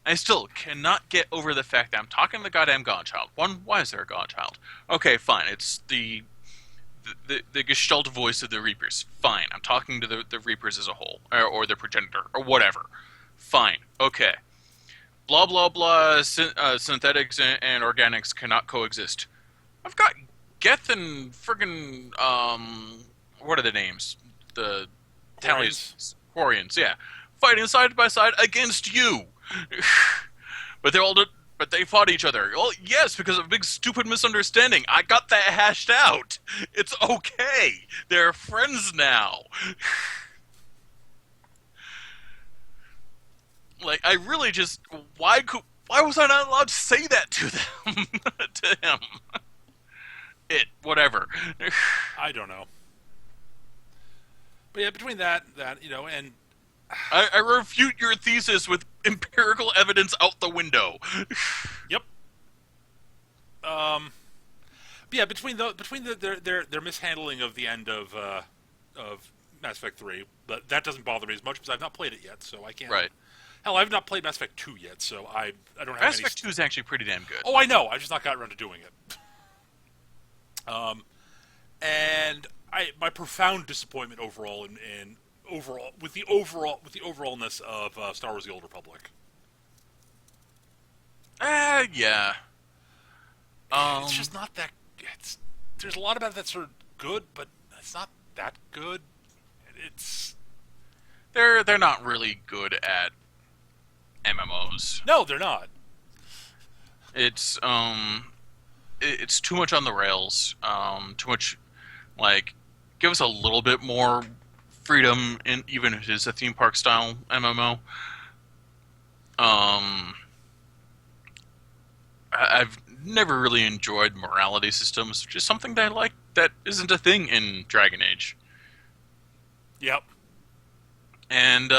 I still cannot get over the fact that I'm talking to the goddamn Godchild. One, why is there a Godchild? Okay, fine, it's the Gestalt voice of the Reapers. Fine, I'm talking to the Reapers as a whole, or the progenitor, or whatever. Fine, okay. Blah, blah, blah, synthetics and organics cannot coexist. I've got Geth and friggin', what are the names? The Tallies. Quarians, yeah. Fighting side by side against you! But they fought each other. Well, yes, because of a big stupid misunderstanding. I got that hashed out. It's okay. They're friends now. Like, I really just... Why was I not allowed to say that to them? To him? Whatever. I don't know. But yeah, between that, and... I refute your thesis with empirical evidence out the window. Yep. But yeah, between their mishandling of the end of Mass Effect 3, but that doesn't bother me as much because I've not played it yet, so I can't. Right. Hell, I've not played Mass Effect 2 yet, so I don't have Mass any... Effect 2 is actually pretty damn good. Oh, I know. I've just not gotten around to doing it. And my profound disappointment overall with the overallness of Star Wars: The Old Republic. Yeah. It's just not that. There's a lot about it that's sort of good, but it's not that good. They're not really good at MMOs. No, they're not. It's too much on the rails. Too much, like, give us a little bit more freedom, even if it is a theme park style MMO. I've never really enjoyed morality systems, which is something that I like that isn't a thing in Dragon Age. Yep. And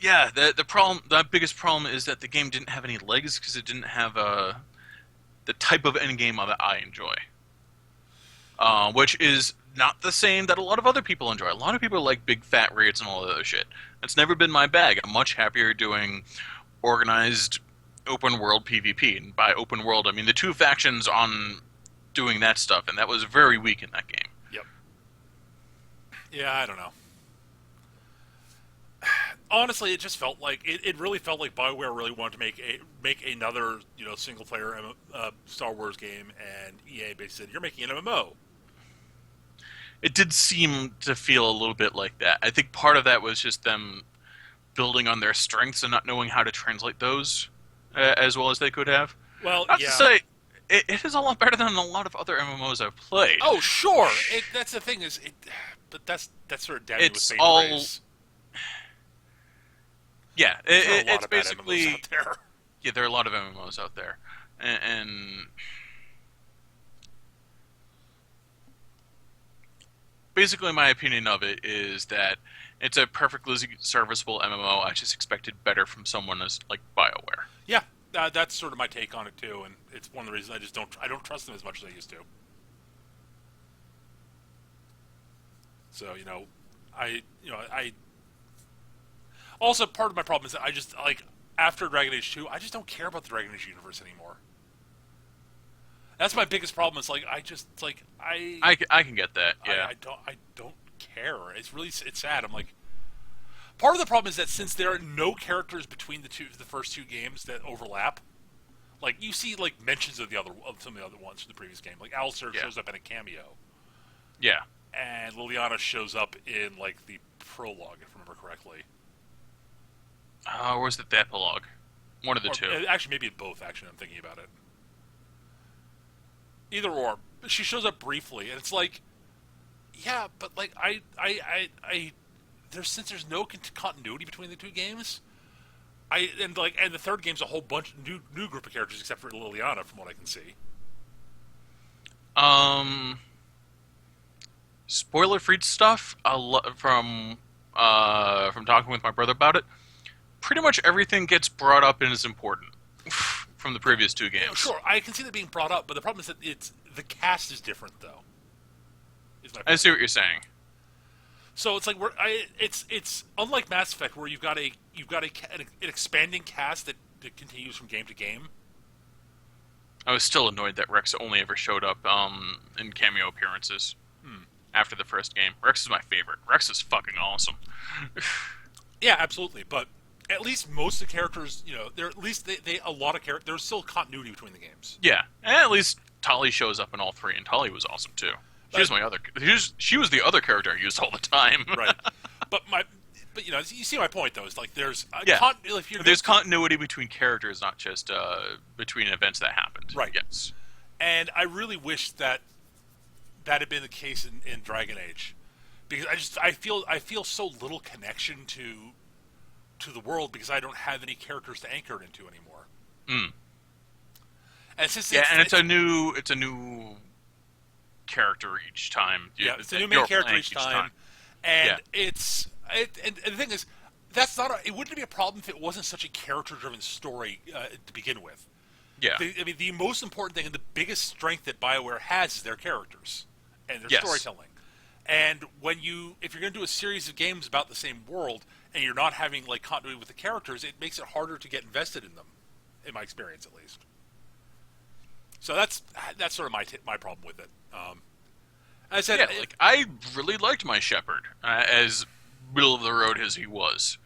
yeah, the biggest problem is that the game didn't have any legs because it didn't have the type of endgame that I enjoy. Which is not the same that a lot of other people enjoy. A lot of people like big fat raids and all that other shit. That's never been my bag. I'm much happier doing organized open world PvP, and by open world I mean the two factions on doing that stuff, and that was very weak in that game. Yep. Yeah, I don't know. Honestly, it just felt like it really felt like Bioware really wanted to make another single player Star Wars game, and EA basically said you're making an MMO. It did seem to feel a little bit like that. I think part of that was just them building on their strengths and not knowing how to translate those as well as they could have. Well, not yeah. to say it is a lot better than a lot of other MMOs I've played. Oh, sure. That's the thing but that's sort of damning with It's faint all. praise. Yeah, it's basically. MMOs out there. Yeah, there are a lot of MMOs out there, and basically my opinion of it is that it's a perfectly serviceable MMO. I just expected better from someone like BioWare. Yeah, that's sort of my take on it too, and it's one of the reasons I don't trust them as much as I used to. So I also, part of my problem is that I just after Dragon Age 2, I just don't care about the Dragon Age universe anymore. That's my biggest problem. It's I can get that. Yeah, I don't care. It's sad. I'm like, part of the problem is that since there are no characters between the first two games that overlap, like you see mentions of some of the other ones from the previous game. Like Alistair shows up in a cameo. Yeah. And Liliana shows up in the prologue, if I remember correctly. Or was it the epilogue? One of the two. Actually, maybe in both. Actually, I'm thinking about it. Either or, she shows up briefly, and it's yeah, but since there's no continuity between the two games, and the third game's a whole bunch of new group of characters except for Liliana, from what I can see. Spoiler-free stuff. From talking with my brother about it, pretty much everything gets brought up and is important from the previous two games. Sure, I can see that being brought up, but the problem is that the cast is different, though. I see what you're saying. So it's it's unlike Mass Effect, where you've got an expanding cast that continues from game to game. I was still annoyed that Rex only ever showed up in cameo appearances after the first game. Rex is my favorite. Rex is fucking awesome. Yeah, absolutely. But at least most of the characters, a lot of characters. There's still continuity between the games. Yeah, and at least Tali shows up in all three, and Tali was awesome too. She was the other character I used all the time. Right. But you see my point though. Is there's there's continuity between characters, not just between events that happened. Right. Yes. And I really wish that had been the case in Dragon Age, because I feel so little connection to the world because I don't have any characters to anchor it into anymore. And since it's a new character each time. Yeah, it's a new main character each time. And and the thing is, it wouldn't be a problem if it wasn't such a character-driven story to begin with. Yeah. The most important thing and the biggest strength that BioWare has is their characters and their storytelling. And if you're going to do a series of games about the same world and you're not having continuity with the characters, it makes it harder to get invested in them, in my experience at least. So that's sort of my problem with it. I said, I really liked my Shepherd as middle of the road as he was,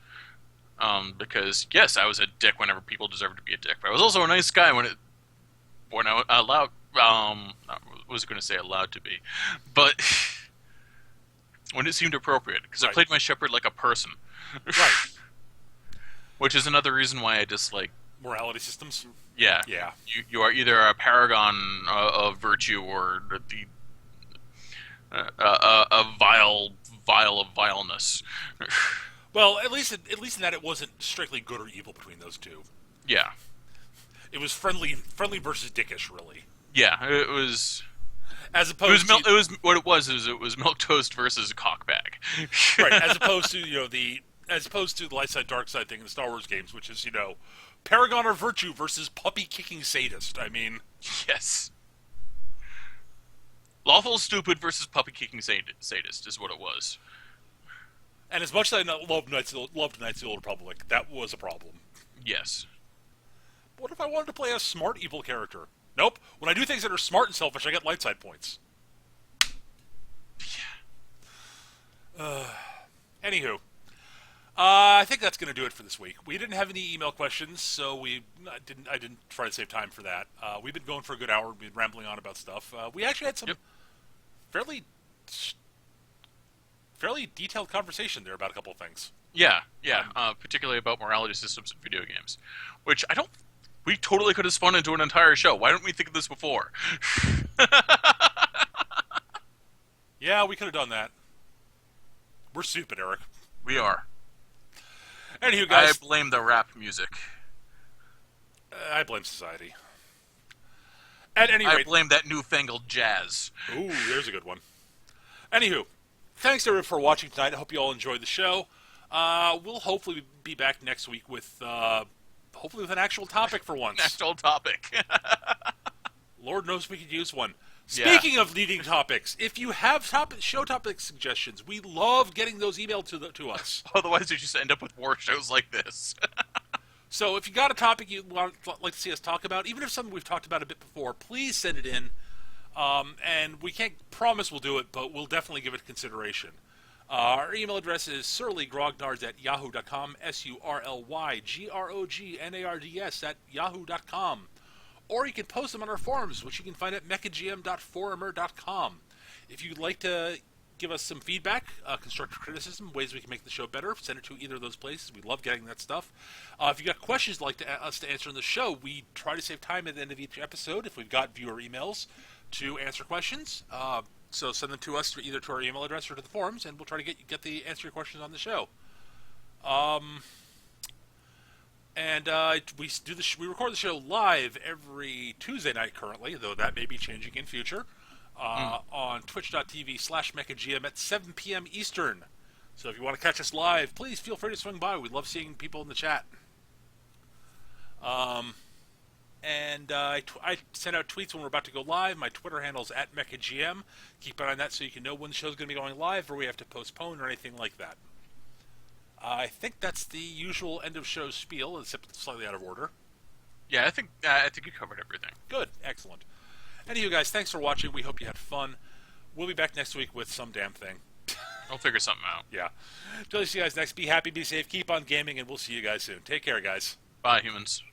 because yes, I was a dick whenever people deserved to be a dick, but I was also a nice guy when I allowed. I was going to say allowed to be, but when it seemed appropriate, because I played my Shepherd like a person, right? Which is another reason why I dislike morality systems. Yeah. You are either a paragon of virtue or a vial of vileness. Well, at least in that it wasn't strictly good or evil between those two. Yeah. It was friendly versus dickish, really. Yeah, it was. As opposed to it was milk toast versus cockbag. Right, as opposed to the light side dark side thing in the Star Wars games, which is paragon of virtue versus puppy kicking sadist. I mean, yes. Lawful stupid versus puppy kicking sadist is what it was. And as much as I loved Knights of the Old Republic, that was a problem. Yes. what if I wanted to play a smart evil character? Nope. When I do things that are smart and selfish, I get light side points. Anywho, I think that's going to do it for this week. We didn't have any email questions, so I didn't try to save time for that. We've been going for a good hour. We've been rambling on about stuff. We actually had some fairly detailed conversation there about a couple of things. Yeah. Particularly about morality systems in video games, which we totally could have spun into an entire show. Why didn't we think of this before? Yeah, we could have done that. We're stupid, Eric. We are. Anywho, guys, I blame the rap music. I blame society. At any rate, I blame that newfangled jazz. Ooh, there's a good one. Anywho, thanks everyone for watching tonight. I hope you all enjoyed the show. We'll hopefully be back next week with hopefully with an actual topic for once. Actual topic. Lord knows we could use one. Speaking of needing topics, if you have show topic suggestions, we love getting those emailed to us. Otherwise, you just end up with more shows like this. So if you got a topic you'd like to see us talk about, even if something we've talked about a bit before, please send it in. And we can't promise we'll do it, but we'll definitely give it consideration. Our email address is surlygrognards@yahoo.com, surlygrognards@yahoo.com. Or you can post them on our forums, which you can find at mechagm.forumer.com. If you'd like to give us some feedback, constructive criticism, ways we can make the show better, send it to either of those places. We love getting that stuff. If you got questions you'd like us to answer in the show, we try to save time at the end of each episode if we've got viewer emails to answer questions. So send them to us either to our email address or to the forums, and we'll try to get the answer your questions on the show. We record the show live every Tuesday night currently, though that may be changing in future, on twitch.tv/mechagm at 7 p.m. Eastern. So if you want to catch us live, please feel free to swing by. We love seeing people in the chat. I send out tweets when we're about to go live. My Twitter handle is @mechagm. Keep an eye on that so you can know when the show's going to be going live or we have to postpone or anything like that. I think that's the usual end of show spiel, except slightly out of order. Yeah, I think you covered everything. Good, excellent. Anyway, guys, thanks for watching. We hope you had fun. We'll be back next week with some damn thing. I'll figure something out. Yeah. Till I see you guys next. Be happy, be safe, keep on gaming, and we'll see you guys soon. Take care, guys. Bye, humans.